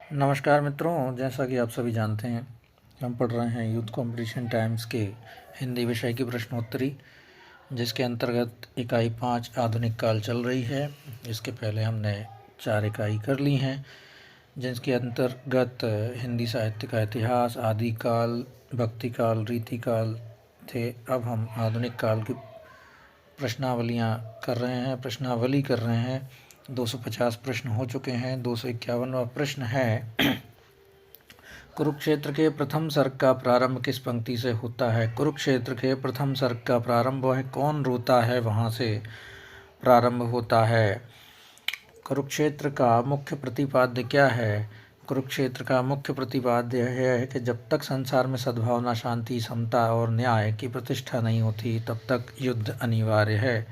नमस्कार मित्रों, जैसा कि आप सभी जानते हैं, हम पढ़ रहे हैं यूथ कंपटीशन टाइम्स के हिंदी विषय की प्रश्नोत्तरी, जिसके अंतर्गत इकाई 5 आधुनिक काल चल रही है। इसके पहले हमने 4 इकाई कर ली हैं, जिसके अंतर्गत हिंदी साहित्य का इतिहास, आदिकाल, भक्तिकाल, रीतिकाल थे। अब हम आधुनिक काल की प्रश्नावली कर रहे हैं। 250 प्रश्न हो चुके हैं। 251वां प्रश्न है कुरुक्षेत्र के प्रथम सर्ग का प्रारंभ किस पंक्ति से होता है? कुरुक्षेत्र के प्रथम सर्ग का प्रारंभ वह कौन रोता है वहाँ से प्रारंभ होता है। कुरुक्षेत्र का मुख्य प्रतिपाद्य क्या है? कुरुक्षेत्र का मुख्य प्रतिपाद्य यह है कि जब तक संसार में सद्भावना, शांति, समता और न्याय की प्रतिष्ठा नहीं होती, तब तक युद्ध अनिवार्य है।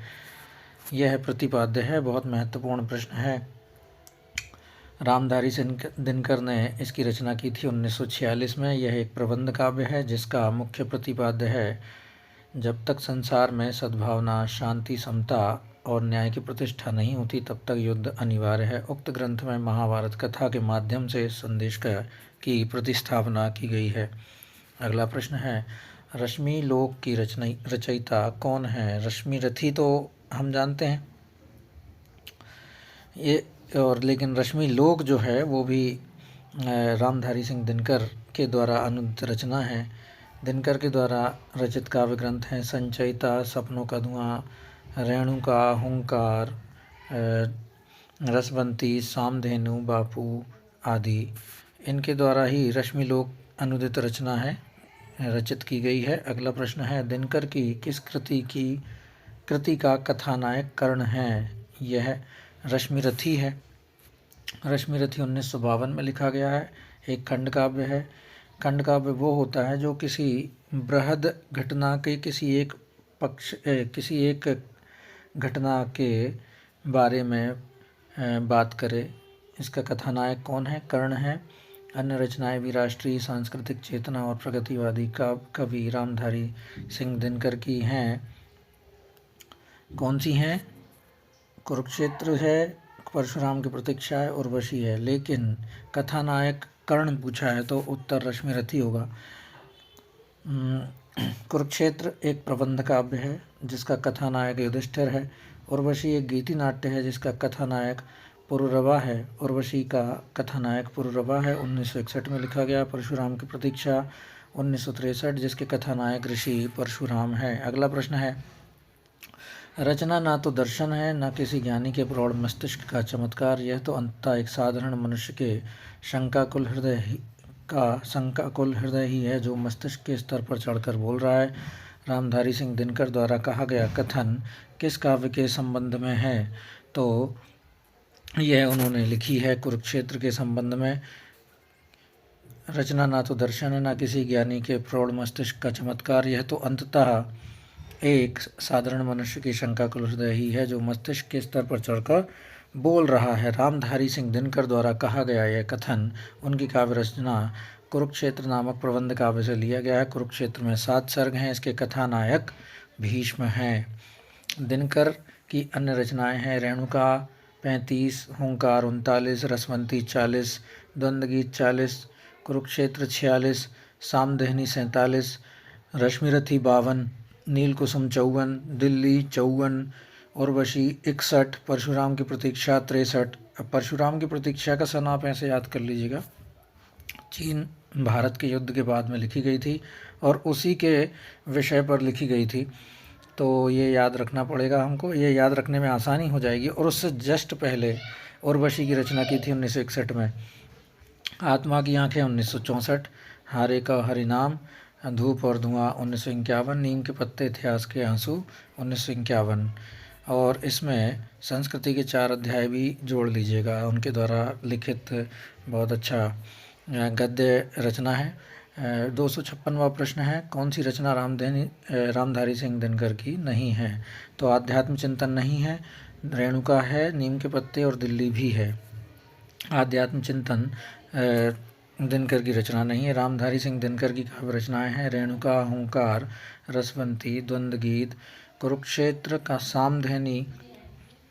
यह प्रतिपाद्य है। बहुत महत्वपूर्ण प्रश्न है। रामधारी सिंह दिनकर ने इसकी रचना की थी 1946 में। यह एक प्रबंध काव्य है जिसका मुख्य प्रतिपाद्य है जब तक संसार में सद्भावना, शांति, समता और न्याय की प्रतिष्ठा नहीं होती, तब तक युद्ध अनिवार्य है। उक्त ग्रंथ में महाभारत कथा के माध्यम से संदेश की प्रतिस्थापना की गई है। अगला प्रश्न है रश्मि लोक की रचयिता कौन है? रश्मि रथी तो हम जानते हैं ये, और लेकिन रश्मि लोक जो है वो भी रामधारी सिंह दिनकर के द्वारा अनुदित रचना है। दिनकर के द्वारा रचित काव्य ग्रंथ हैं संचयिता, सपनों का धुआं, रेणुका, हुंकार, रसवंती, सामधेनु, बापू आदि। इनके द्वारा ही रश्मि लोक अनुदित रचना है, रचित की गई है। अगला प्रश्न है दिनकर की किस कृति का कथानायक कर्ण है? यह रश्मिरथी है। रश्मिरथी 1952 में लिखा गया है। एक खंड काव्य है। खंड काव्य वो होता है जो किसी बृहद घटना के किसी एक घटना के बारे में बात करे। इसका कथानायक कौन है? कर्ण है। अन्य रचनाएं भी राष्ट्रीय सांस्कृतिक चेतना और प्रगतिवादी कवि रामधारी सिंह दिनकर की हैं। कौन सी हैं? कुरुक्षेत्र है, परशुराम की प्रतीक्षा है, उर्वशी है। लेकिन कथानायक कर्ण पूछा है तो उत्तर रश्मिरथी होगा। कुरुक्षेत्र एक प्रबंध काव्य है जिसका कथानायक युधिष्ठिर है। उर्वशी एक गीति नाट्य है जिसका कथानायक पुरुरवा है। उर्वशी का कथानायक पुरुरवा है, 1961 में लिखा गया। परशुराम की प्रतीक्षा 1963, जिसके कथानायक ऋषि परशुराम है। अगला प्रश्न है रचना ना तो दर्शन है, न किसी ज्ञानी के प्रौढ़ मस्तिष्क का चमत्कार। यह तो अंततः एक साधारण मनुष्य के शंकाकुल हृदय ही है जो मस्तिष्क के स्तर पर चढ़कर बोल रहा है। रामधारी सिंह दिनकर द्वारा कहा गया कथन किस काव्य के संबंध में है? तो यह उन्होंने लिखी है कुरुक्षेत्र के संबंध में। रचना ना तो दर्शन है, न किसी ज्ञानी के प्रौढ़ मस्तिष्क का चमत्कार। यह तो अंततः एक साधारण मनुष्य की शंकाकुल हृदय ही है जो मस्तिष्क के स्तर पर चढ़कर बोल रहा है। रामधारी सिंह दिनकर द्वारा कहा गया यह कथन उनकी काव्य रचना कुरुक्षेत्र नामक प्रबंध काव्य से लिया गया है। कुरुक्षेत्र में 7 सर्ग हैं। इसके कथानायक भीष्म हैं। दिनकर की अन्य रचनाएं हैं रेणुका 35, हुंकार 39, रसवंती 40, द्वंद्वगीत 40, कुरुक्षेत्र 46, सामदहनी 47, रश्मिरथी 52, नीलकुसुम 54, दिल्ली 54, उर्वशी 61, परशुराम की प्रतीक्षा 63। अब परशुराम की प्रतीक्षा का सन आप ऐसे याद कर लीजिएगा, चीन भारत के युद्ध के बाद में लिखी गई थी और उसी के विषय पर लिखी गई थी, तो ये याद रखना पड़ेगा हमको। ये याद रखने में आसानी हो जाएगी। और उससे जस्ट पहले उर्वशी की रचना की थी 1961 में। आत्मा की आंखें 1964, हारे का हरिनाम, धूप और धुआं 1951, नीम के पत्ते इतिहास के आंसू 1951। और इसमें संस्कृति के 4 अध्याय भी जोड़ लीजिएगा, उनके द्वारा लिखित बहुत अच्छा गद्य रचना है। 256वां प्रश्न है कौन सी रचना रामधारी सिंह दिनकर की नहीं है? तो आध्यात्म चिंतन नहीं है, रेणुका है, नीम के पत्ते और दिल्ली भी है। आध्यात्म चिंतन दिनकर की रचना नहीं है। रामधारी सिंह दिनकर की काव्य रचनाएं हैं रेणुका, हुंकार, रसवंती, द्वंद्वगीत, कुरुक्षेत्र का सामधेनी,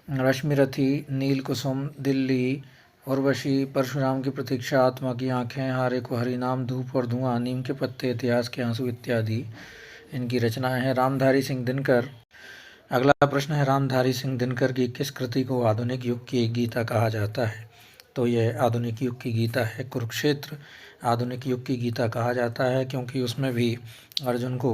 रश्मिरथी, नीलकुसुम, दिल्ली उर्वशी, परशुराम की प्रतीक्षा, आत्मा की आंखें, हारे को हरि नाम, धूप और धुआं, नीम के पत्ते, इतिहास के आंसू इत्यादि इनकी रचनाएं हैं। रामधारी सिंह दिनकर। अगला प्रश्न है, रामधारी सिंह दिनकर की किस कृति को आधुनिक युग की गीता कहा जाता है? तो यह आधुनिक युग की गीता है कुरुक्षेत्र। आधुनिक युग की गीता कहा जाता है क्योंकि उसमें भी अर्जुन को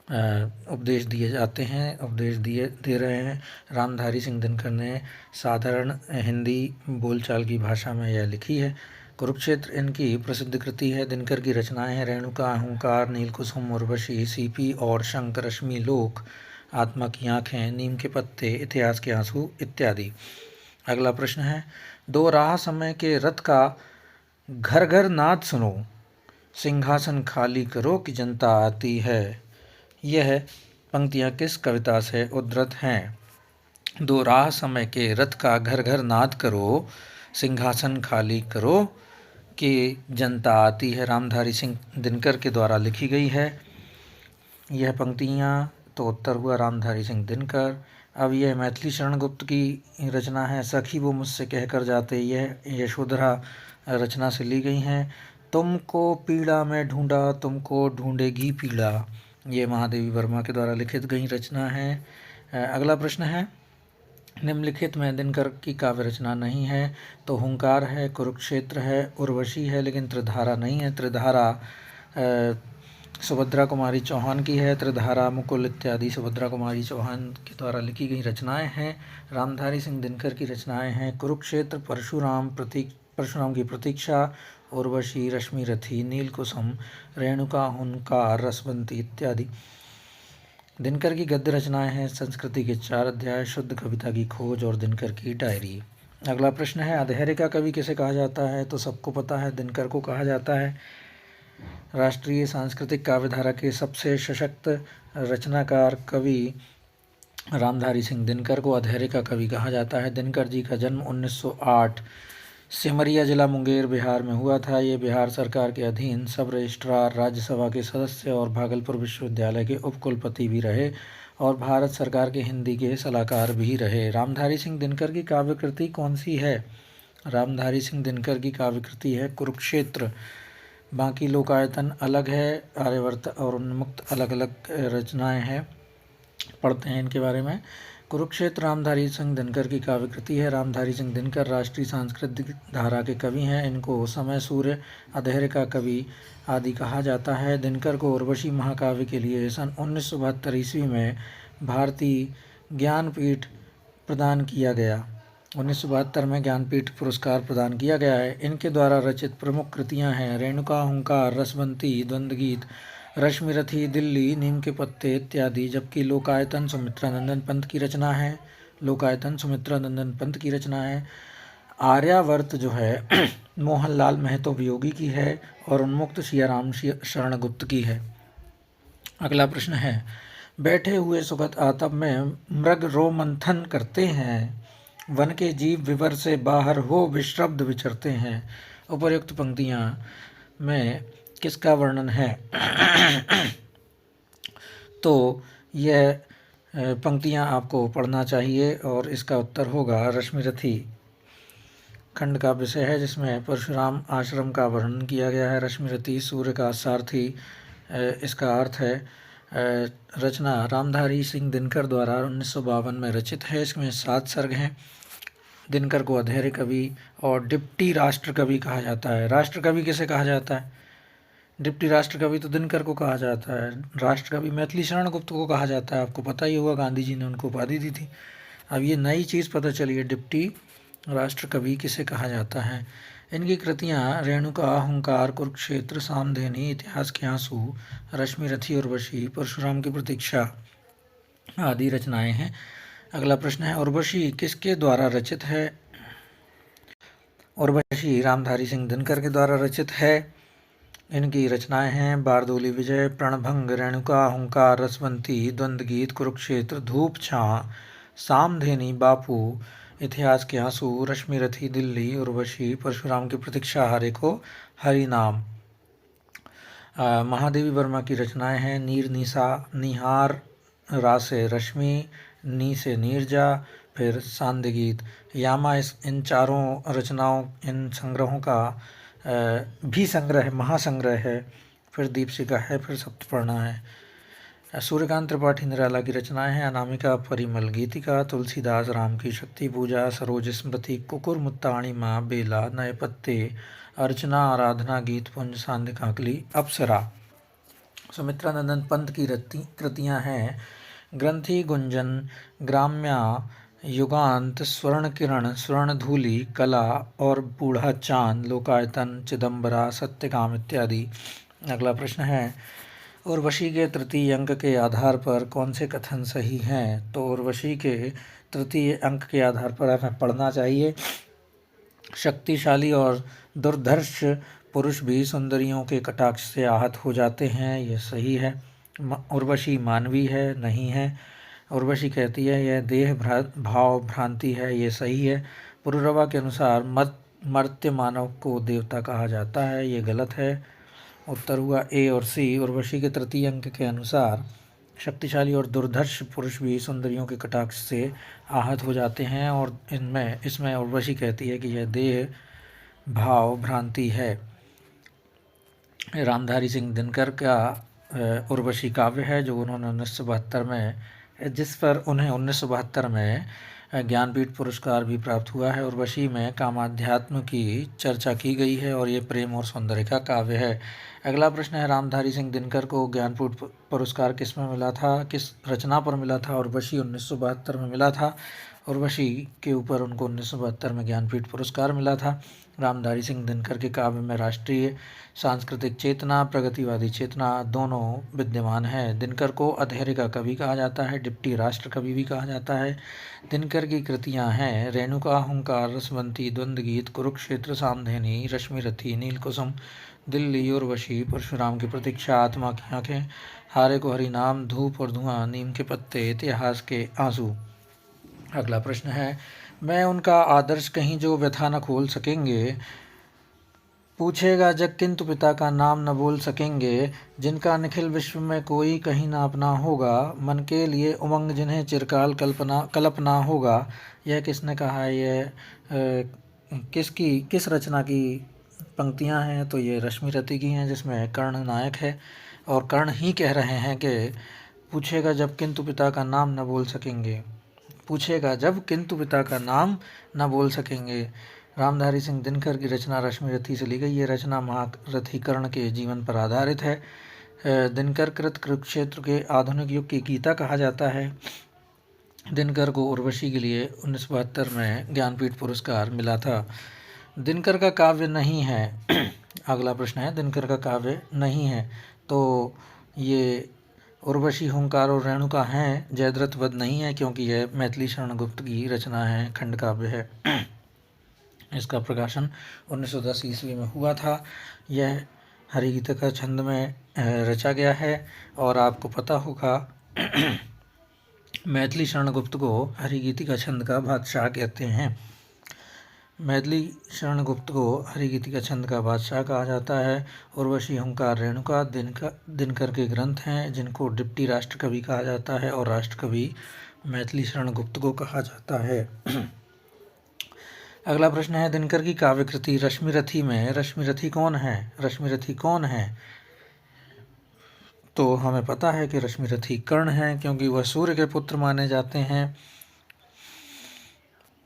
उपदेश दिए जाते हैं, उपदेश दे रहे हैं। रामधारी सिंह दिनकर ने साधारण हिंदी बोलचाल की भाषा में यह लिखी है। कुरुक्षेत्र इनकी प्रसिद्ध कृति है। दिनकर की रचनाएं हैं रेणुका, अहंकार, नीलकुसुम, उर्वशी, सीपी और शंख, रश्मि, लोक, आत्मा की आंखें, नीम के पत्ते, इतिहास के आंसू इत्यादि। अगला प्रश्न है, दो राह समय के रथ का घर घर नाद सुनो, सिंहासन खाली करो कि जनता आती है। यह पंक्तियाँ किस कविता से उद्धृत हैं? दो राह समय के रथ का घर घर नाद करो, सिंहासन खाली करो कि जनता आती है, रामधारी सिंह दिनकर के द्वारा लिखी गई है। यह पंक्तियाँ तो उत्तर हुआ रामधारी सिंह दिनकर। अब यह मैथिली शरण गुप्त की रचना है। सखी वो मुझसे कहकर जाते, यह यशोधरा रचना से ली गई हैं। तुमको पीड़ा में ढूंढा, तुमको ढूंढेगी पीड़ा, ये महादेवी वर्मा के द्वारा लिखित गई रचना है। अगला प्रश्न है, निम्नलिखित में दिनकर की काव्य रचना नहीं है। तो हुंकार है, कुरुक्षेत्र है, उर्वशी है, लेकिन त्रिधारा नहीं है। त्रिधारा सुभद्रा कुमारी चौहान की है। त्रिधारा, मुकुल इत्यादि सुभद्रा कुमारी चौहान के द्वारा लिखी गई रचनाएं हैं। रामधारी सिंह दिनकर की रचनाएं हैं कुरुक्षेत्र, परशुराम की प्रतीक्षा, उर्वशी, रश्मि रथी, नीलकुसुम, रेणुका, हुंकार, रसवंती इत्यादि। दिनकर की गद्य रचनाएं हैं संस्कृति के 4 अध्याय, शुद्ध कविता की खोज और दिनकर की डायरी। अगला प्रश्न है, अधैर्य का कवि किसे कहा जाता है? तो सबको पता है, दिनकर को कहा जाता है। राष्ट्रीय सांस्कृतिक काव्यधारा के सबसे सशक्त रचनाकार कवि रामधारी सिंह दिनकर को अधैर्य का कवि कहा जाता है। दिनकर जी का जन्म 1908 सिमरिया जिला मुंगेर बिहार में हुआ था। ये बिहार सरकार के अधीन सब रजिस्ट्रार, राज्यसभा के सदस्य और भागलपुर विश्वविद्यालय के उपकुलपति भी रहे और भारत सरकार के हिंदी के सलाहकार भी रहे। रामधारी सिंह दिनकर की काव्यकृति कौन सी है? रामधारी सिंह दिनकर की काव्यकृति है कुरुक्षेत्र। बाकी लोकायतन अलग है, आर्यवर्त और उन्मुक्त अलग अलग रचनाएं हैं। पढ़ते हैं इनके बारे में। कुरुक्षेत्र रामधारी सिंह दिनकर की काव्यकृति है। रामधारी सिंह दिनकर राष्ट्रीय सांस्कृतिक धारा के कवि हैं। इनको समय सूर्य, अधैर्य का कवि आदि कहा जाता है। दिनकर को उर्वशी महाकाव्य के लिए सन 1972 ईस्वी में भारतीय ज्ञानपीठ प्रदान किया गया। 1972 में ज्ञानपीठ पुरस्कार प्रदान किया गया है। इनके द्वारा रचित प्रमुख कृतियां हैं रेणुका, हुंकार, रसवंती, द्वंद्वगीत, रश्मि रथी, दिल्ली, नीम के पत्ते इत्यादि। जबकि लोकायतन सुमित्रानंदन पंत की रचना है। लोकायतन सुमित्रानंदन पंत की रचना है। आर्यावर्त जो है मोहनलाल महतो वियोगी की है और उन्मुक्त सियाराम शरण गुप्त की है। अगला प्रश्न है, बैठे हुए सुगत आतप में मृग रोमंथन करते हैं, वन के जीव विवर से बाहर हो विश्रब्द विचरते हैं। उपर्युक्त पंक्तियां में किसका वर्णन है? तो यह पंक्तियां आपको पढ़ना चाहिए और इसका उत्तर होगा रश्मिरथी खंड का विषय है, जिसमें परशुराम आश्रम का वर्णन किया गया है। रश्मिरथी सूर्य का सारथी इसका अर्थ है। रचना रामधारी सिंह दिनकर द्वारा 1952 में रचित है। इसमें 7 सर्ग हैं। दिनकर को अधैर्य कवि और डिप्टी राष्ट्र कवि कहा जाता है। राष्ट्र कवि किसे कहा जाता है? डिप्टी राष्ट्र कवि तो दिनकर को कहा जाता है। राष्ट्र कवि मैथिली शरण गुप्त को कहा जाता है। आपको पता ही होगा, गांधी जी ने उनको उपाधि दी थी। अब ये नई चीज़ पता चली है, डिप्टी राष्ट्र कवि किसे कहा जाता है। इनकी कृतियाँ रेणुका, हुंकार, कुरुक्षेत्र, सामधेनी, इतिहास के आंसू, रश्मि रथी, उर्वशी, परशुराम की प्रतीक्षा आदि रचनाएं हैं। अगला प्रश्न है, उर्वशी किसके द्वारा रचित है? उर्वशी रामधारी सिंह दिनकर के द्वारा रचित है। इनकी रचनाएं हैं बारदोली विजय, प्रणभंग, रेणुका, हुंकार, रसवंती, द्वंद्वगीत, कुरुक्षेत्र, धूप छां, सामधेनी, बापू, इतिहास के आंसू, रश्मि रथी, दिल्ली, उर्वशी, परशुराम की प्रतीक्षा, हरे को हरि नाम। महादेवी वर्मा की रचनाएं हैं नीर निशा, निहार, रा से रश्मि, नी से नीरजा, फिर सांध्य गीत, यामा इन चारों रचनाओं, इन संग्रहों का भी संग्रह, महासंग्रह है। फिर दीपशिखा है, फिर सप्तपर्णा है। सूर्यकांत त्रिपाठी निराला की रचनाएं हैं अनामिका, परिमल, गीतिका, तुलसीदास, राम की शक्ति पूजा, सरोज स्मृति, कुकुर मुत्ताणी माँ, बेला, नए पत्ते, अर्चना, आराधना, गीत पुंज, सांध्य, काकली, अप्सरा। सुमित्रानंदन पंत की कृतियां हैं ग्रंथि, गुंजन, ग्राम्या, युगांत, स्वर्ण किरण, स्वर्ण धूलि, कला और बूढ़ा चांद, लोकायतन, चिदंबरा, सत्यकाम इत्यादि। अगला प्रश्न है, उर्वशी के तृतीय अंक के आधार पर कौन से कथन सही हैं? तो उर्वशी के तृतीय अंक के आधार पर हमें पढ़ना चाहिए, शक्तिशाली और दुर्धर्ष पुरुष भी सुंदरियों के कटाक्ष से आहत हो जाते हैं, यह सही है। उर्वशी मानवी है, नहीं है। उर्वशी कहती है यह देह भाव भ्रांति है, ये सही है। पुरुरवा के अनुसार मर्त्य मानव को देवता कहा जाता है, ये गलत है। उत्तर हुआ ए और सी। उर्वशी के तृतीय अंक के अनुसार शक्तिशाली और दुर्धर्ष पुरुष भी सुंदरियों के कटाक्ष से आहत हो जाते हैं, और इसमें उर्वशी कहती है कि यह देह भाव भ्रांति है। रामधारी सिंह दिनकर का उर्वशी काव्य है जो उन्होंने 1972 में, जिस पर उन्हें 1972 में ज्ञानपीठ पुरस्कार भी प्राप्त हुआ है। उर्वशी में कामाध्यात्म की चर्चा की गई है और ये प्रेम और सौंदर्य का काव्य है। अगला प्रश्न है, रामधारी सिंह दिनकर को ज्ञानपीठ पुरस्कार किस में मिला था, किस रचना पर मिला था? उर्वशी 1972 में मिला था। उर्वशी के ऊपर उनको 1972 में ज्ञानपीठ पुरस्कार मिला था। रामधारी सिंह दिनकर के काव्य में राष्ट्रीय सांस्कृतिक चेतना, प्रगतिवादी चेतना दोनों विद्यमान है। दिनकर को अधैर्य का कवि कहा जाता है, डिप्टी राष्ट्र कवि भी कहा जाता है। दिनकर की कृतियां हैं रेणुका, हुंकार, रसवंती, द्वंद्व गीत, कुरुक्षेत्र, सामधेनी, रश्मिरथी, नीलकुसुम, दिल्ली, उर्वशी, परशुराम की प्रतीक्षा, आत्मा की आंखें, हारे को हरि नाम, धूप और धुआं, नीम के पत्ते, इतिहास के आंसू। अगला प्रश्न है, मैं उनका आदर्श कहीं जो व्यथा न खोल सकेंगे, पूछेगा जग किंतु पिता का नाम न बोल सकेंगे, जिनका निखिल विश्व में कोई कहीं ना अपना होगा, मन के लिए उमंग जिन्हें चिरकाल कल्पना होगा। यह किसने कहा है? यह किस रचना की पंक्तियां हैं? तो ये रश्मिरथी की हैं, जिसमें कर्ण नायक है और कर्ण ही कह रहे हैं कि पूछेगा जब किंतु पिता का नाम न बोल सकेंगे, पूछेगा जब किंतु पिता का नाम न बोल सकेंगे। रामधारी सिंह दिनकर की रचना रश्मिरथी से ली गई। ये रचना महारथी कर्ण के जीवन पर आधारित है। दिनकर कृत कुरुक्षेत्र के आधुनिक युग की गीता कहा जाता है। दिनकर को उर्वशी के लिए 1972 में ज्ञानपीठ पुरस्कार मिला था। दिनकर का काव्य नहीं है। अगला प्रश्न है, दिनकर का काव्य नहीं है, तो ये उर्वशी, हुंकार और रेणुका हैं, जयद्रथ वध नहीं है, क्योंकि यह मैथिली शरण गुप्त की रचना है, खंड काव्य है। इसका प्रकाशन 1910 ईस्वी में हुआ था। यह हरिगीता का छंद में रचा गया है। और आपको पता होगा मैथिली शरण गुप्त को हरिगीति का छंद का बादशाह कहते हैं। मैथिली शरण गुप्त को हरिगीति का छंद का बादशाह कहा जाता है। उर्वशी, हुंकार, रेणुका दिनकर के ग्रंथ हैं, जिनको डिप्टी राष्ट्र कवि कहा जाता है और राष्ट्र कवि मैथिली शरण गुप्त को कहा जाता है। अगला प्रश्न है, दिनकर की काव्य कृति रश्मिरथी में रश्मिरथी कौन है? रश्मिरथी कौन है? तो हमें पता है कि रश्मिरथी कर्ण हैं, क्योंकि वह सूर्य के पुत्र माने जाते हैं।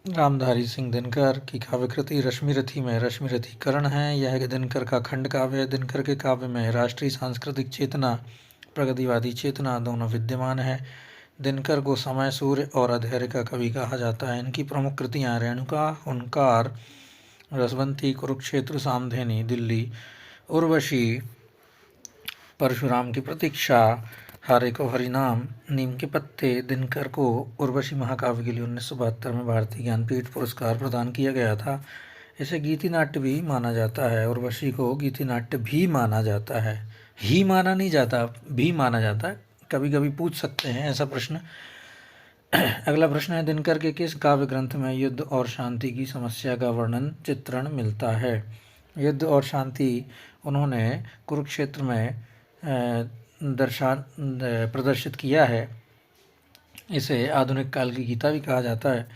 रामधारी सिंह दिनकर की काव्य कृति रश्मिरथी में रश्मिरथी कर्ण है। यह दिनकर का खंड काव्य है। दिनकर के काव्य में राष्ट्रीय सांस्कृतिक चेतना, प्रगतिवादी चेतना दोनों विद्यमान है। दिनकर को समय, सूर्य और अधैर्य का कवि कहा जाता है। इनकी प्रमुख कृतियाँ रेणुका, हुंकार, रसवंती, कुरुक्षेत्र, सामधेनी, दिल्ली, उर्वशी, परशुराम की प्रतीक्षा, हारे को हरिनाम, नीम के पत्ते। दिनकर को उर्वशी महाकाव्य के लिए 1972 में भारतीय ज्ञानपीठ पुरस्कार प्रदान किया गया था। इसे गीति नाट्य भी माना जाता है। उर्वशी को गीति नाट्य भी माना जाता है, ही माना नहीं जाता, भी माना जाता है। कभी कभी पूछ सकते हैं ऐसा प्रश्न। अगला प्रश्न है, दिनकर के किस काव्य ग्रंथ में युद्ध और शांति की समस्या का वर्णन चित्रण मिलता है? युद्ध और शांति उन्होंने कुरुक्षेत्र में प्रदर्शित किया है। इसे आधुनिक काल की गीता भी कहा जाता है।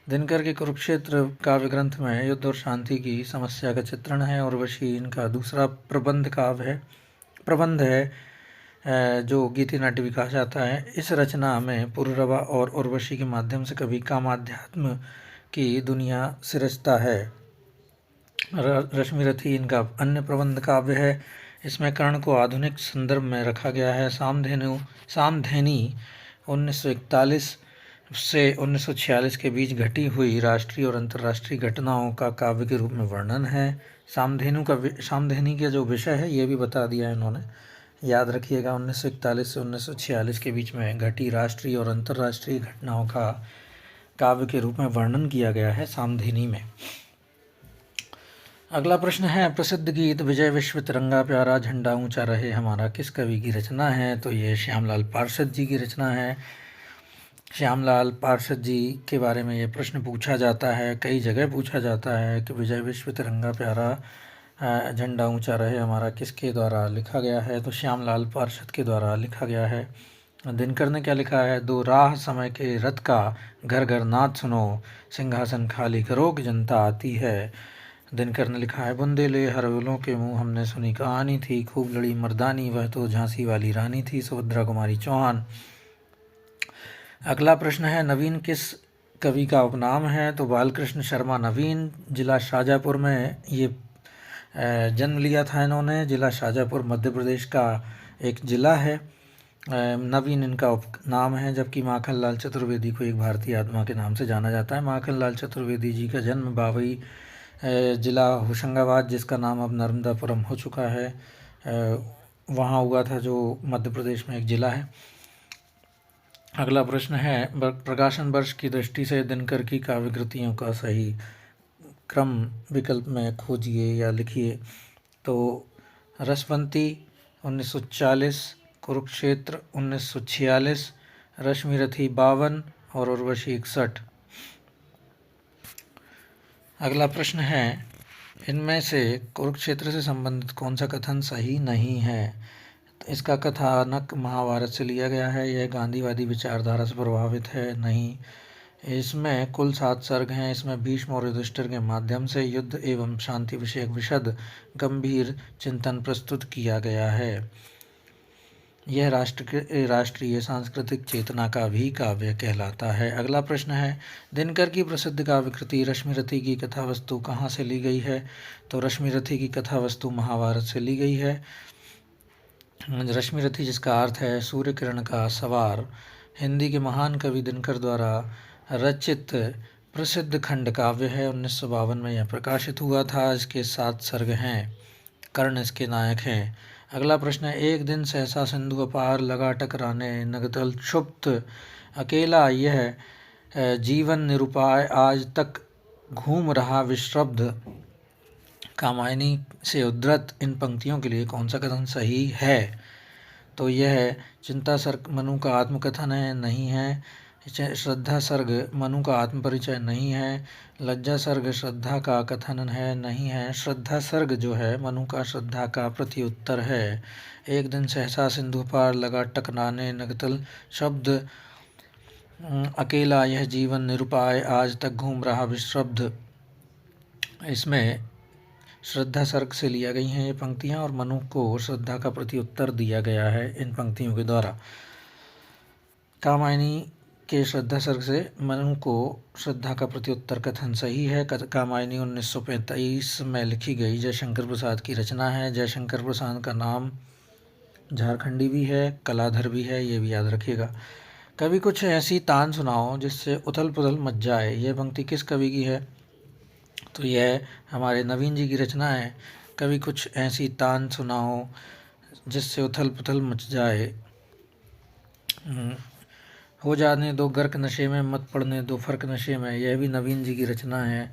दिनकर के कुरुक्षेत्र काव्य ग्रंथ में युद्ध और शांति की समस्या का चित्रण है। उर्वशी इनका दूसरा प्रबंध है जो गीति नाट्य भी कहा जाता है। इस रचना में पुरुरवा और उर्वशी के माध्यम से कवि कामाध्यात्म की दुनिया सिरजता है। रश्मिरथी इनका अन्य प्रबंध काव्य है। इसमें कर्ण को आधुनिक संदर्भ में रखा गया है। सामधेनी 1941 से 1946 के बीच घटी हुई राष्ट्रीय और अंतर्राष्ट्रीय घटनाओं का काव्य के रूप में वर्णन है। सामधेनी का जो विषय है ये भी बता दिया है इन्होंने, याद रखिएगा। 1941 से 1946 के बीच में घटी राष्ट्रीय और अंतर्राष्ट्रीय घटनाओं का काव्य के रूप में वर्णन किया गया है सामधेनी में। अगला प्रश्न है, प्रसिद्ध गीत विजय विश्व तिरंगा प्यारा झंडा ऊंचा रहे हमारा किस कवि की रचना है? तो ये श्यामलाल पार्षद जी की रचना है। श्यामलाल पार्षद जी के बारे में ये प्रश्न पूछा जाता है, कई जगह पूछा जाता है कि विजय विश्व तिरंगा प्यारा झंडा ऊंचा रहे हमारा किसके द्वारा लिखा गया है? तो श्यामलाल पार्षद के द्वारा लिखा गया है। दिनकर ने क्या लिखा है? दो राह समय के रथ का घर घर नाद सुनो, सिंहासन खाली करो कि जनता आती है। दिनकर ने लिखा है, बुंदेले हरवलों के मुंह हमने सुनी कहानी थी, खूब लड़ी मर्दानी वह तो झांसी वाली रानी थी। सुभद्रा कुमारी चौहान। अगला प्रश्न है, नवीन किस कवि का उपनाम है? तो बालकृष्ण शर्मा नवीन, जिला शाजापुर में ये जन्म लिया था इन्होंने। जिला शाजापुर मध्य प्रदेश का एक जिला है। नवीन इनका उपनाम है, जबकि माखनलाल चतुर्वेदी को एक भारतीय आत्मा के नाम से जाना जाता है। माखनलाल चतुर्वेदी जी का जन्म बावई जिला होशंगाबाद, जिसका नाम अब नर्मदापुरम हो चुका है, वहाँ हुआ था, जो मध्य प्रदेश में एक जिला है। अगला प्रश्न है, प्रकाशन वर्ष की दृष्टि से दिनकर की काव्य कृतियों का सही क्रम विकल्प में खोजिए या लिखिए। तो रसवंती 1940, कुरुक्षेत्र 1946, रश्मिरथी 52 और उर्वशी 61। अगला प्रश्न है, इनमें से कुरुक्षेत्र से संबंधित कौन सा कथन सही नहीं है? तो इसका कथानक महाभारत से लिया गया है। यह गांधीवादी विचारधारा से प्रभावित है नहीं। इसमें कुल 7 सर्ग हैं। इसमें भीष्म और युधिष्ठिर के माध्यम से युद्ध एवं शांति विषयक विशद गंभीर चिंतन प्रस्तुत किया गया है। यह राष्ट्रीय सांस्कृतिक चेतना का भी काव्य कहलाता है। अगला प्रश्न है, दिनकर की प्रसिद्ध काव्य कृति रश्मिरथी की कथा वस्तु कहाँ से ली गई है? तो रश्मिरथी की कथा वस्तु महाभारत से ली गई है। रश्मिरथी जिसका अर्थ है सूर्य किरण का सवार, हिंदी के महान कवि दिनकर द्वारा रचित प्रसिद्ध खंड काव्य है। 1952 में यह प्रकाशित हुआ था। इसके 7 सर्ग हैं। कर्ण इसके नायक हैं। अगला प्रश्न है, एक दिन सहसा सिंधु अपार लगा टकराने, नगदल क्षुब्ध अकेला यह जीवन निरुपाय आज तक घूम रहा विश्रब्ध। कामायनी से उद्धृत इन पंक्तियों के लिए कौन सा कथन सही है? तो यह चिंता सर्ग मनु का आत्मकथन है, नहीं है। श्रद्धा सर्ग मनु का आत्मपरिचय नहीं है। लज्जा सर्ग श्रद्धा का कथन है, नहीं है। श्रद्धा सर्ग जो है मनु का श्रद्धा का प्रत्युत्तर है। एक दिन सहसा सिंधु पार लगा टकराने, नगतल शब्द अकेला यह जीवन निरुपाय आज तक घूम रहा विश्रब्ध। इसमें श्रद्धा सर्ग से लिया गई हैं ये पंक्तियाँ और मनु को श्रद्धा का प्रत्युत्तर दिया गया है इन पंक्तियों के द्वारा। कामायनी के श्रद्धा सर्ग से मनु को श्रद्धा का प्रत्युत्तर कथन सही है। कामायनी 1935 में लिखी गई जयशंकर प्रसाद की रचना है। जयशंकर प्रसाद का नाम झारखंडी भी है, कलाधर भी है, ये भी याद रखिएगा। कभी कुछ ऐसी तान सुनाओ जिससे उथल पुथल मच जाए, यह पंक्ति किस कवि की है? तो यह हमारे नवीन जी की रचना है। कभी कुछ ऐसी तान सुनाओ जिससे उथल पुथल मच जाए, हो जाने दो गर्क नशे में, मत पड़ने दो फर्क नशे में, यह भी नवीन जी की रचना है।